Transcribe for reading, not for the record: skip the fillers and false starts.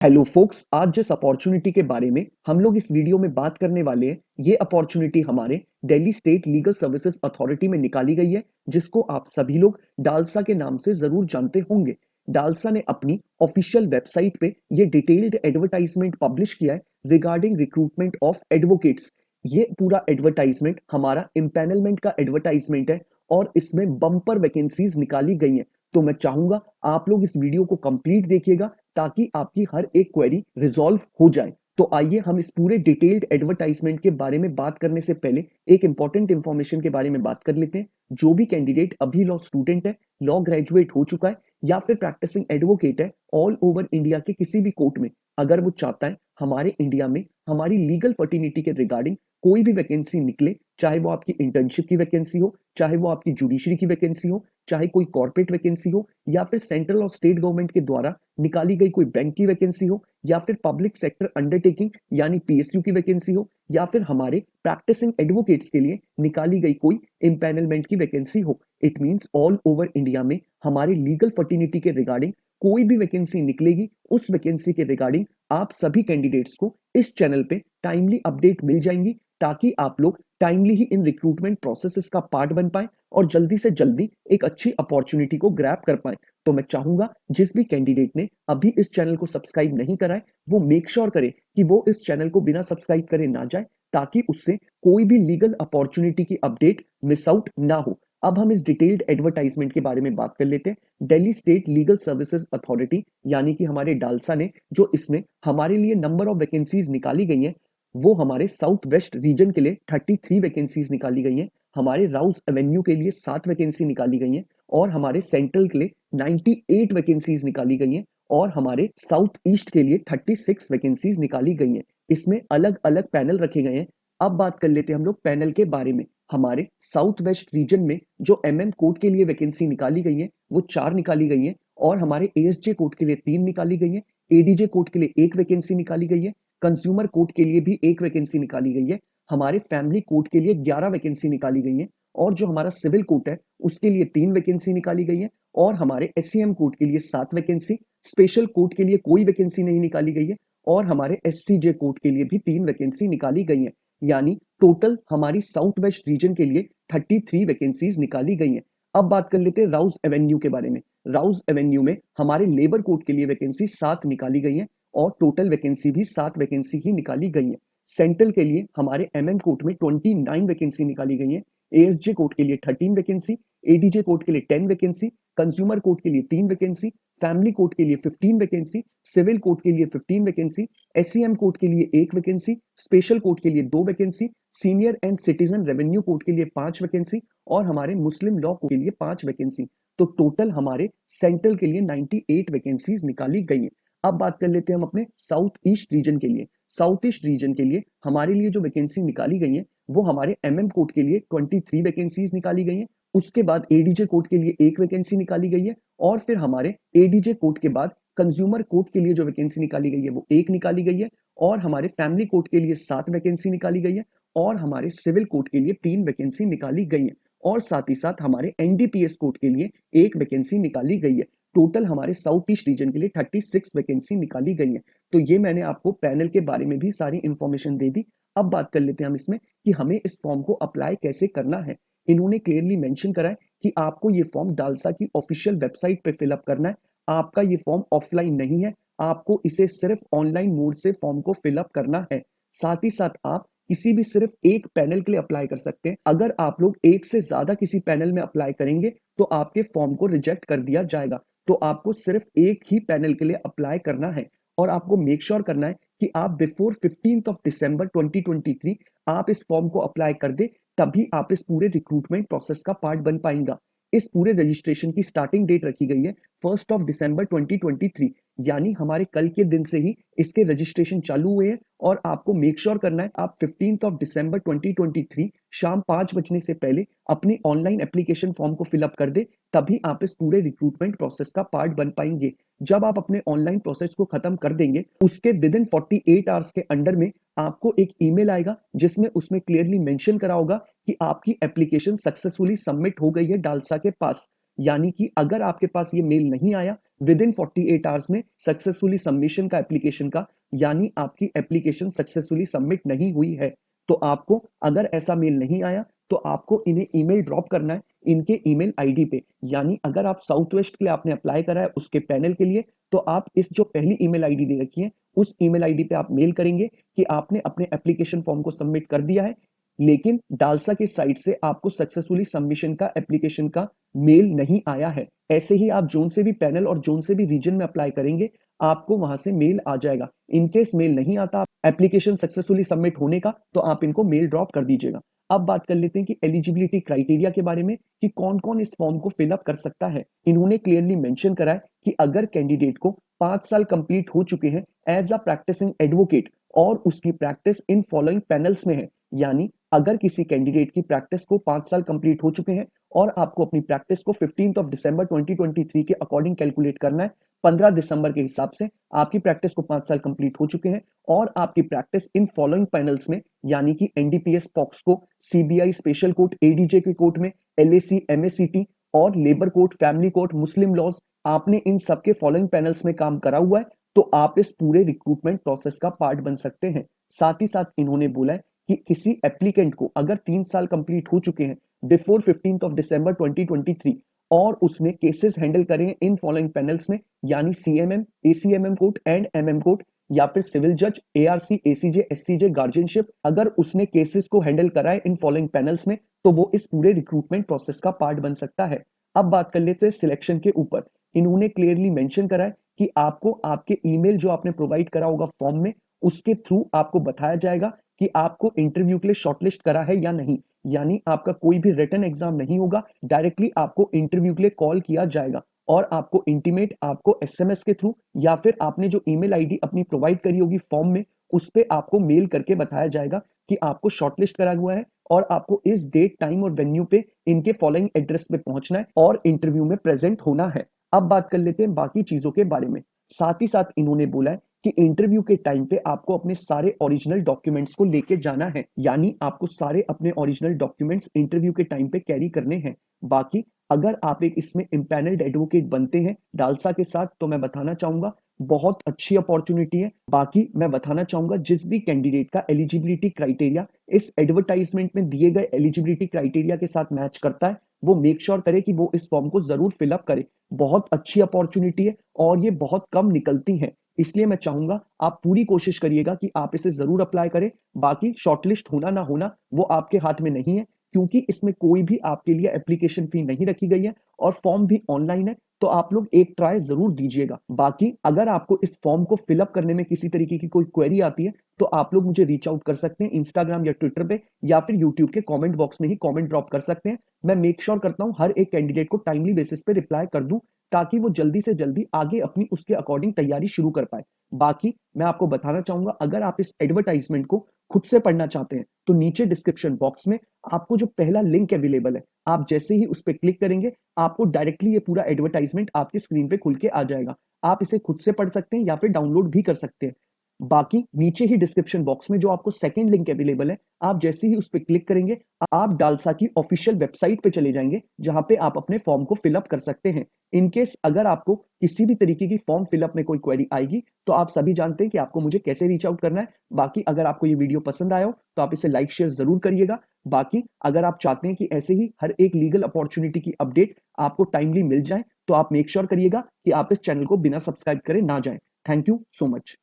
Hello focus, आज जिस opportunity के बारे में हम लोग इस वीडियो में बात करने वाले हैं, ये अपॉर्चुनिटी हमारे Delhi state legal services authority में निकाली गई है, जिसको आप सभी लोग डालसा के नाम से जरूर जानते होंगे। डालसा ने अपनी ऑफिशियल वेबसाइट पे ये डिटेल्ड एडवर्टाइजमेंट पब्लिश किया है रिगार्डिंग रिक्रूटमेंट ऑफ एडवोकेट्स। ये पूरा एडवर्टाइजमेंट हमारा इम्पैनलमेंट का एडवर्टाइजमेंट है और इसमें बम्पर वैकेंसीज निकाली गई हैं। तो मैं चाहूंगा आप लोग इस वीडियो को कंप्लीट देखिएगा ताकि आपकी हर एक क्वेरी रिजॉल्व हो जाए। तो आइए हम इस पूरे डिटेल्ड एडवर्टाइजमेंट के बारे में बात करने से पहले एक इंपॉर्टेंट इंफॉर्मेशन के बारे में बात कर लेते हैं। जो भी कैंडिडेट अभी लॉ स्टूडेंट है, लॉ ग्रेजुएट हो चुका है या फिर प्रैक्टिसिंग एडवोकेट है ऑल ओवर इंडिया के किसी भी कोर्ट में, अगर वो चाहता है हमारे इंडिया में हमारी लीगल फर्टिनिटी के रिगार्डिंग कोई भी वैकेंसी निकले, चाहे वो आपकी इंटर्नशिप की वैकेंसी हो, चाहे वो आपकी जुडिशरी की वैकेंसी हो, चाहे कोई कॉर्पोरेट वैकेंसी हो या फिर सेंट्रल और स्टेट गवर्नमेंट के द्वारा निकाली गई कोई बैंक की वैकेंसी हो या फिर पब्लिक सेक्टर अंडरटेकिंग यानी पीएसयू की वैकेंसी हो या फिर हमारे प्रैक्टिसिंग एडवोकेट्स के लिए निकाली गई कोई इम्पैनलमेंट की वैकेंसी हो, it means all over India में हमारी लीगल फर्टिनिटी के रिगार्डिंग कोई भी वैकेंसी निकलेगी, उस वैकेंसी के रिगार्डिंग आप सभी कैंडिडेट्स को इस चैनल पे टाइमली अपडेट मिल जाएंगी ताकि आप लोग टाइमली ही इन रिक्रूटमेंट प्रोसेसेस का पार्ट बन पाए और जल्दी से जल्दी एक अच्छी अपॉर्चुनिटी को ग्रैब कर पाए। तो मैं चाहूंगा जिस भी कैंडिडेट ने अभी इस चैनल को सब्सक्राइब नहीं करा है, वो मेक श्योर करे कि वो इस चैनल को बिना सब्सक्राइब करे ना जाए ताकि उससे कोई भी लीगल अपॉर्चुनिटी की अपडेट मिस आउट ना हो। अब हम इस डिटेल्ड एडवर्टाइजमेंट के बारे में बात कर लेते हैं। Delhi state legal services authority यानी कि हमारे डालसा ने जो इसमें हमारे लिए नंबर ऑफ वैकेंसीज निकाली गई हैं, वो हमारे साउथ वेस्ट रीजन के लिए 33 वैकेंसीज निकाली गई हैं, हमारे राउस एवेन्यू के लिए 7 वैकेंसी निकाली गई हैं और हमारे सेंट्रल के लिए 98 वैकेंसीज निकाली गई हैं और हमारे साउथ ईस्ट के लिए 36 वैकेंसीज निकाली गई हैं। इसमें अलग अलग पैनल रखे गए हैं। अब बात कर लेते हैं हम लोग पैनल के बारे में। हमारे साउथ वेस्ट रीजन में जो एमएम कोर्ट के लिए वैकेंसी निकाली गई है वो 4 निकाली गई है और हमारे एएसजे कोर्ट के लिए 3 निकाली गई है, एडीजे कोर्ट के लिए 1 वैकेंसी निकाली गई है, कंज्यूमर कोर्ट के लिए भी 1 वैकेंसी निकाली गई है, हमारे फैमिली कोर्ट के लिए 11 वैकेंसी निकाली गई है और जो हमारा सिविल कोर्ट है उसके लिए 3 वैकेंसी निकाली गई है और हमारे एससीएम कोर्ट के लिए 7 वैकेंसी, स्पेशल कोर्ट के लिए कोई वैकेंसी नहीं निकाली गई है और हमारे एससीजे कोर्ट के लिए भी 3 वैकेंसी निकाली गई है। यानी टोटल हमारी साउथ वेस्ट रीजन के लिए 33 वैकेंसीज निकाली गई हैं। अब बात कर लेते हैं राउस एवेन्यू के बारे में। राउस एवेन्यू में हमारे लेबर कोर्ट के लिए वैकेंसी 7 निकाली गई है और टोटल वैकेंसी भी 7 वैकेंसी ही निकाली गई है। सेंट्रल के लिए हमारे एमएम कोर्ट में 29 वैकेंसी निकाली गई है, एएसजे कोर्ट के लिए 13 वैकेंसी, एडीजे कोर्ट के लिए 10 वैकेंसी, कंज्यूमर कोर्ट के लिए 3 वैकेंसी, फैमिली कोर्ट के लिए 15 वैकेंसी, सिविल कोर्ट के लिए 15 वैकेंसी, एससीएम कोर्ट के लिए 1 वैकेंसी, स्पेशल कोर्ट के लिए 2 vacancy, senior and citizen revenue court के लिए 5 वैकेंसी और हमारे मुस्लिम लॉ के लिए 5 वैकेंसी। तो टोटल हमारे सेंट्रल के लिए 98 वैकेंसीज निकाली गई हैं। अब बात कर लेते हैं हम अपने साउथ ईस्ट रीजन के लिए। साउथ ईस्ट रीजन के लिए हमारे लिए जो वैकेंसी निकाली गई है वो हमारे एमएम कोर्ट के लिए 23 वैकेंसीज निकाली गई है, उसके बाद एडीजे कोर्ट के लिए 1 वैकेंसी निकाली गई है और फिर हमारे एडीजे कोर्ट के बाद कंज्यूमर कोर्ट के लिए जो वैकेंसी निकाली गई है वो 1 निकाली गई है और हमारे फैमिली कोर्ट के लिए 7 वैकेंसी निकाली गई है और हमारे सिविल कोर्ट के लिए 3 वैकेंसी निकाली गई है और साथ ही साथ हमारे एनडीपीएस कोर्ट के लिए 1 वैकेंसी निकाली गई है। टोटल हमारे साउथ ईस्ट रीजन के लिए 36 वैकेंसी निकाली गई है। तो ये मैंने आपको पैनल के बारे में भी सारी इंफॉर्मेशन दे दी। अब बात कर लेते हैं हम इसमें कि हमें इस फॉर्म को अप्लाई कैसे करना है। इन्होंने क्लियरली मेंशन करा है कि आपको ये फॉर्म डालसा की ऑफिशियल वेबसाइट पे फिलअप करना है। आपका ये फॉर्म ऑफलाइन नहीं है, आपको इसे सिर्फ ऑनलाइन मोड से फॉर्म को फिलअप करना है। साथ ही साथ आप किसी भी सिर्फ एक पैनल के लिए अप्लाई कर सकते हैं। अगर आप लोग एक से ज्यादा किसी पैनल में अप्लाई करेंगे तो आपके फॉर्म को रिजेक्ट कर दिया जाएगा। तो आपको सिर्फ एक ही पैनल के लिए अप्लाई करना है और आपको मेक श्योर करना है कि आप बिफोर 15th ऑफ दिसंबर 2023 आप इस फॉर्म को अप्लाई कर दे, तभी आप इस पूरे रिक्रूटमेंट प्रोसेस का पार्ट बन पाएंगा। इस पूरे रजिस्ट्रेशन की स्टार्टिंग डेट रखी गई है 1st ऑफ दिसंबर 2023, यानी हमारे कल के दिन से ही इसके रजिस्ट्रेशन चालू हुए हैं और आपको मेक श्योर करना है आप 15th ऑफ दिसंबर 2023 शाम 5 बजने से पहले अपनी ऑनलाइन एप्लीकेशन फॉर्म को फिलअप कर दे, तभी आप इस पूरे रिक्रूटमेंट प्रोसेस का पार्ट बन पाएंगे। जब आप अपने ऑनलाइन प्रोसेस को खत्म कर देंगे उसके विद इन 48 आवर्स के अंडर में आपको एक ईमेल आएगा जिसमें उसमें क्लियरली मेंशन करा होगा कि आपकी एप्लीकेशन सक्सेसफुली सबमिट हो गई है डालसा के पास। यानी कि अगर आपके पास ये मेल नहीं आया विद इन 48 आवर्स में सक्सेसफुली सबमिशन का एप्लीकेशन का, यानी आपकी एप्लीकेशन सक्सेसफुली सबमिट नहीं हुई है। तो आपको अगर ऐसा मेल नहीं आया तो आपको इन्हें ईमेल ड्रॉप करना है इनके ईमेल आईडी पे, यानी अगर आप साउथ वेस्ट के लिए आपने अप्लाई करा है उसके पैनल के लिए, तो आप इस जो पहली ईमेल आईडी दे रखी है उस ईमेल आईडी पे आप मेल करेंगे कि आपने अपने एप्लीकेशन फॉर्म को सबमिट कर दिया है, लेकिन डालसा की साइट से आपको सक्सेसफुली सबमिशन का एप्लीकेशन का मेल नहीं आया है। ऐसे ही आप जोन से भी पैनल और जोन से भी रीजन में अप्लाई करेंगे, आपको वहां से मेल आ जाएगा। इन केस मेल नहीं आता एप्लीकेशन सक्सेसफुली सबमिट होने का, तो आप इनको मेल ड्रॉप कर दीजिएगा। अब बात कर लेते हैं कि एलिजिबिलिटी क्राइटेरिया के बारे में कि कौन-कौन इस फॉर्म को फिलअप कर सकता है। इन्होंने क्लियरली मेंशन करा है कि अगर कैंडिडेट को 5 साल कंप्लीट हो चुके हैं एज अ प्रैक्टिसिंग एडवोकेट और उसकी प्रैक्टिस इन फॉलोइंग पैनल्स में है, यानी अगर किसी कैंडिडेट की प्रैक्टिस को 5 साल कंप्लीट हो चुके हैं और आपको अपनी प्रैक्टिस को 15 दिसंबर 2023 के अकॉर्डिंग कैलकुलेट करना है, 15 दिसंबर के हिसाब से आपकी प्रैक्टिस को 5 साल कंप्लीट हो चुके हैं और आपकी प्रैक्टिस इन फॉलोइंग पैनल्स में, यानी कि NDPS, पॉक्सको, CBI special court, ADJ के कोर्ट में, एलएसी, एमएससीटी और लेबर कोर्ट, फैमिली कोर्ट, मुस्लिम लॉज, आपने इन सबके फॉलोइंग पैनल्स में काम करा हुआ है, तो आप इस पूरे रिक्रूटमेंट प्रोसेस का पार्ट बन सकते हैं। साथ ही साथ इन्होंने बोला है कि किसी एप्लीकेंट को अगर 3 साल कंप्लीट हो चुके हैं बिफोर 15 दिसंबर 2023 और उसने केसेस हैंडल करे हैं इन फॉलोइंग पैनल्स में, यानी CMM, ACMM court and MM court या फिर सिविल जज, एआरसी, एसीजे, एससीजे, गार्जियनशिप, अगर उसने केसेस को हैंडल करा है इन फॉलोइंग पैनल्स में, तो वो इस पूरे रिक्रूटमेंट प्रोसेस का पार्ट बन सकता है। अब बात कर लेते हैं सिलेक्शन के ऊपर। इन्होंने क्लियरली मेंशन करा है कि आपको आपके ईमेल जो आपने प्रोवाइड करा होगा फॉर्म में, उसके थ्रू आपको बताया जाएगा कि आपको इंटरव्यू के लिए शॉर्टलिस्ट करा है या नहीं, यानी आपका कोई भी रिटन एग्जाम नहीं होगा, डायरेक्टली आपको इंटरव्यू के लिए कॉल किया जाएगा और आपको इंटीमेट आपको एसएमएस के थ्रू या फिर आपने जो ईमेल आईडी अपनी प्रोवाइड करी होगी फॉर्म में, उस पे आपको मेल करके बताया जाएगा कि आपको शॉर्टलिस्ट करा हुआ है और आपको इस डेट, टाइम और वेन्यू पे इनके फॉलोइंग एड्रेस पे पहुंचना है और इंटरव्यू में प्रेजेंट होना है। अब बात कर लेते हैं बाकी चीजों के बारे में। साथ ही साथ इन्होंने बोला है कि इंटरव्यू के टाइम पे आपको अपने सारे ओरिजिनल डॉक्यूमेंट्स को लेके जाना है, यानी आपको सारे अपने ओरिजिनल डॉक्यूमेंट्स इंटरव्यू के टाइम पे कैरी करने हैं। बाकी अगर आप एक इसमें इम्पैनल्ड एडवोकेट बनते हैं डालसा के साथ, तो मैं बताना चाहूंगा बहुत अच्छी अपॉर्चुनिटी है। बाकी मैं बताना चाहूंगा जिस भी कैंडिडेट का एलिजिबिलिटी क्राइटेरिया इस एडवर्टाइजमेंट में दिए गए एलिजिबिलिटी क्राइटेरिया के साथ मैच करता है, वो मेक श्योर करे कि वो इस फॉर्म को जरूर फिलअप करे। बहुत अच्छी अपॉर्चुनिटी है और ये बहुत कम निकलती है, इसलिए मैं चाहूंगा आप पूरी कोशिश करिएगा कि आप इसे जरूर अप्लाई करें। बाकी शॉर्टलिस्ट होना ना होना वो आपके हाथ में नहीं है, क्योंकि इसमें कोई भी आपके लिए एप्लीकेशन फी नहीं रखी गई है और फॉर्म भी ऑनलाइन है, तो आप लोग एक ट्राई जरूर दीजिएगा। बाकी अगर आपको इस फॉर्म को फिलअप करने में किसी तरीके की कोई क्वेरी आती है, तो आप लोग मुझे रीच आउट कर सकते हैं इंस्टाग्राम या ट्विटर पे या फिर यूट्यूब के कमेंट बॉक्स में ही कमेंट ड्रॉप कर सकते हैं। मैं मेक श्योर करता हूं हर एक कैंडिडेट को टाइमली बेसिस पे रिप्लाई कर दूं, ताकि वो जल्दी से जल्दी आगे अपनी उसके अकॉर्डिंग तैयारी शुरू कर पाए। बाकी मैं आपको बताना चाहूंगा अगर आप इस एडवर्टाइजमेंट को खुद से पढ़ना चाहते हैं, तो नीचे डिस्क्रिप्शन बॉक्स में आपको जो पहला लिंक अवेलेबल है, आप जैसे ही उस पर क्लिक करेंगे आपको डायरेक्टली ये पूरा एडवर्टाइजमेंट आपकी स्क्रीन पे खुल के आ जाएगा। आप इसे खुद से पढ़ सकते हैं या फिर डाउनलोड भी कर सकते हैं। बाकी नीचे ही डिस्क्रिप्शन बॉक्स में जो आपको सेकंड लिंक अवेलेबल है, आप जैसे ही उस पर क्लिक करेंगे आप डालसा की ऑफिशियल वेबसाइट पे चले जाएंगे, जहां पे आप अपने फॉर्म को फिलअप कर सकते हैं। इनकेस अगर आपको किसी भी तरीके की फॉर्म फिलअप में कोई क्वेरी आएगी, तो आप सभी जानते हैं कि आपको मुझे कैसे रीच आउट करना है। बाकी अगर आपको ये वीडियो पसंद आया हो तो आप इसे लाइक शेयर जरूर करिएगा। बाकी अगर आप चाहते हैं कि ऐसे ही हर एक लीगल अपॉर्चुनिटी की अपडेट आपको टाइमली मिल जाए, तो आप मेक श्योर करिएगा कि आप इस चैनल को बिना सब्सक्राइब करे ना जाएं। Thank you so much.